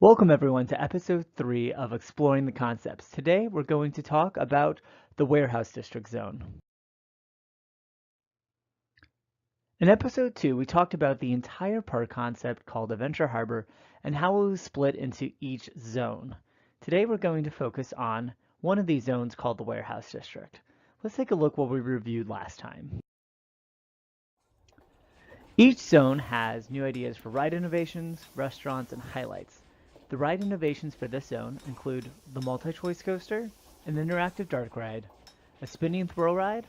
Welcome everyone to episode 3 of Exploring the Concepts. Today we're going to talk about the Warehouse District Zone. In episode 2 we talked about the entire park concept called Adventure Harbor and how it was split into each zone. Today we're going to focus on one of these zones called the Warehouse District. Let's take a look what we reviewed last time. Each zone has new ideas for ride innovations, restaurants, and highlights. The ride innovations for this zone include the multi-choice coaster, an interactive dark ride, a spinning thrill ride,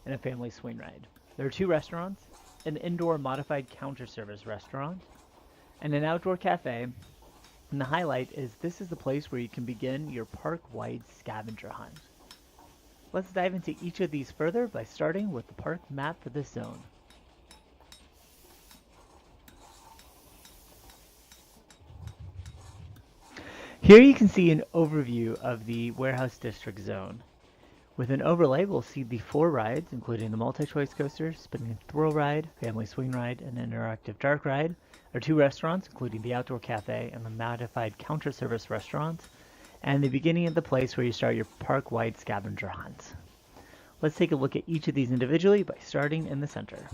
and a family swing ride. There are 2 restaurants, an indoor modified counter service restaurant, and an outdoor cafe. And the highlight is this is the place where you can begin your park-wide scavenger hunt. Let's dive into each of these further by starting with the park map for this zone. Here you can see an overview of the Warehouse District Zone. With an overlay, we'll see the 4 rides, including the multi-choice coaster, spinning thrill ride, family swing ride, and interactive dark ride. There are 2 restaurants, including the outdoor cafe and the modified counter service restaurant, and the beginning of the place where you start your park-wide scavenger hunt. Let's take a look at each of these individually by starting in the center.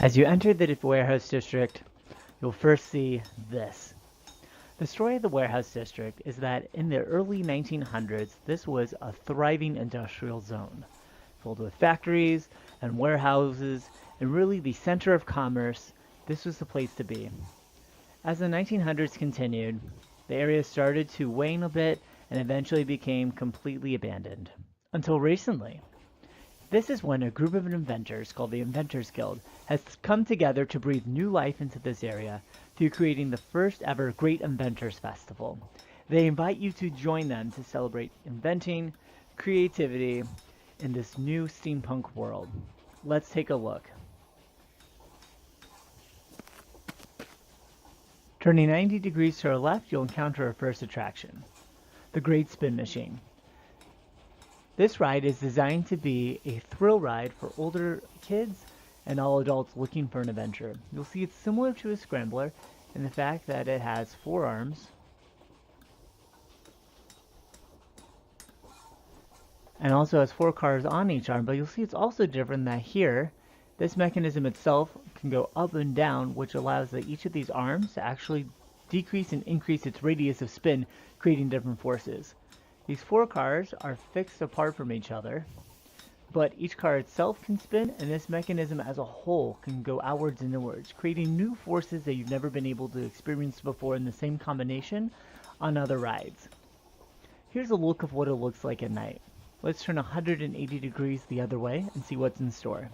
As you enter the Warehouse District, you'll first see this. The story of the Warehouse District is that in the early 1900s, this was a thriving industrial zone, filled with factories and warehouses, and really the center of commerce. This was the place to be. As the 1900s continued, the area started to wane a bit and eventually became completely abandoned. Until recently. This is when a group of inventors called the Inventors Guild has come together to breathe new life into this area through creating the first ever Great Inventors Festival. They invite you to join them to celebrate inventing, creativity in this new steampunk world. Let's take a look. Turning 90 degrees to our left, you'll encounter our first attraction, the Great Spin Machine. This ride is designed to be a thrill ride for older kids and all adults looking for an adventure. You'll see it's similar to a scrambler in the fact that it has 4 arms and also has 4 cars on each arm, but you'll see it's also different that here, this mechanism itself can go up and down, which allows that each of these arms to actually decrease and increase its radius of spin, creating different forces. These 4 cars are fixed apart from each other, but each car itself can spin, and this mechanism as a whole can go outwards and inwards, creating new forces that you've never been able to experience before in the same combination on other rides. Here's a look of what it looks like at night. Let's turn 180 degrees the other way and see what's in store.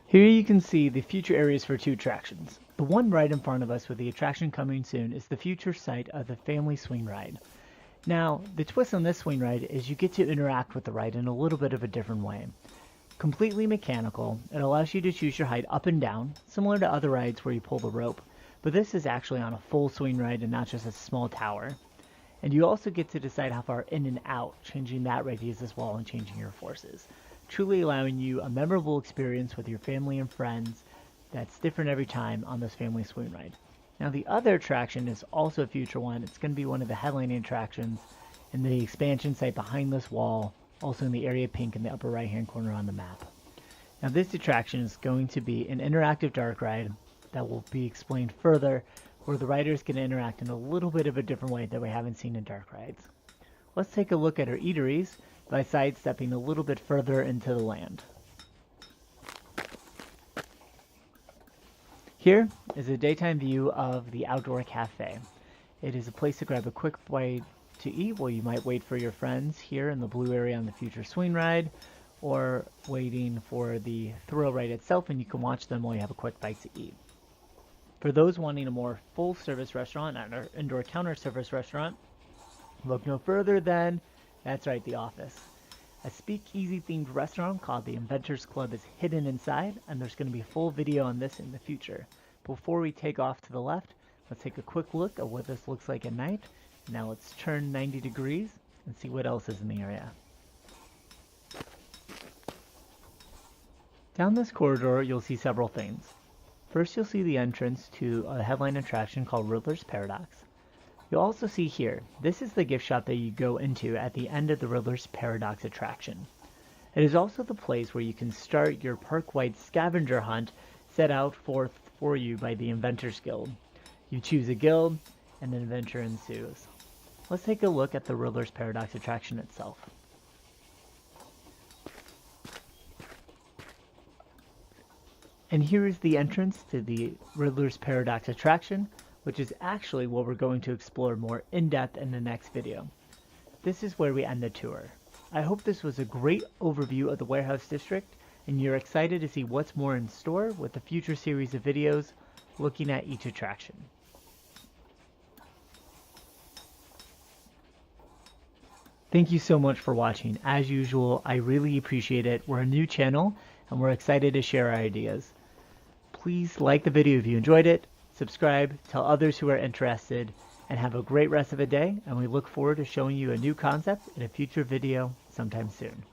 Here you can see the future areas for 2 attractions. The one right in front of us with the attraction coming soon is the future site of the family swing ride. Now, the twist on this swing ride is you get to interact with the ride in a little bit of a different way. Completely mechanical, it allows you to choose your height up and down, similar to other rides where you pull the rope, but this is actually on a full swing ride and not just a small tower. And you also get to decide how far in and out, changing that radius as well and changing your forces, truly allowing you a memorable experience with your family and friends that's different every time on this family swing ride. Now the other attraction is also a future one. It's going to be one of the headlining attractions in the expansion site behind this wall, also in the area pink in the upper right hand corner on the map. Now this attraction is going to be an interactive dark ride that will be explained further, where the riders can interact in a little bit of a different way that we haven't seen in dark rides. Let's take a look at our eateries by sidestepping a little bit further into the land. Here is a daytime view of the outdoor cafe. It is a place to grab a quick bite to eat while you might wait for your friends here in the blue area on the future swing ride, or waiting for the thrill ride itself, and you can watch them while you have a quick bite to eat. For those wanting a more full service restaurant, an indoor counter service restaurant, look no further than, that's right, the office. A speakeasy themed restaurant called the Inventors Club is hidden inside, and there's going to be a full video on this in the future. Before we take off to the left, let's take a quick look at what this looks like at night. Now let's turn 90 degrees and see what else is in the area. Down this corridor, you'll see several things. First, you'll see the entrance to a headline attraction called Riddler's Paradox. You'll also see here, this is the gift shop that you go into at the end of the Riddler's Paradox attraction. It is also the place where you can start your park-wide scavenger hunt set out forth for you by the Inventors Guild. You choose a guild, and an adventure ensues. Let's take a look at the Riddler's Paradox attraction itself. And here is the entrance to the Riddler's Paradox attraction, which is actually what we're going to explore more in depth in the next video. This is where we end the tour. I hope this was a great overview of the Warehouse District, and you're excited to see what's more in store with the future series of videos looking at each attraction. Thank you so much for watching. As usual, I really appreciate it. We're a new channel, and we're excited to share our ideas. Please like the video if you enjoyed it, subscribe, tell others who are interested, and have a great rest of the day, and we look forward to showing you a new concept in a future video sometime soon.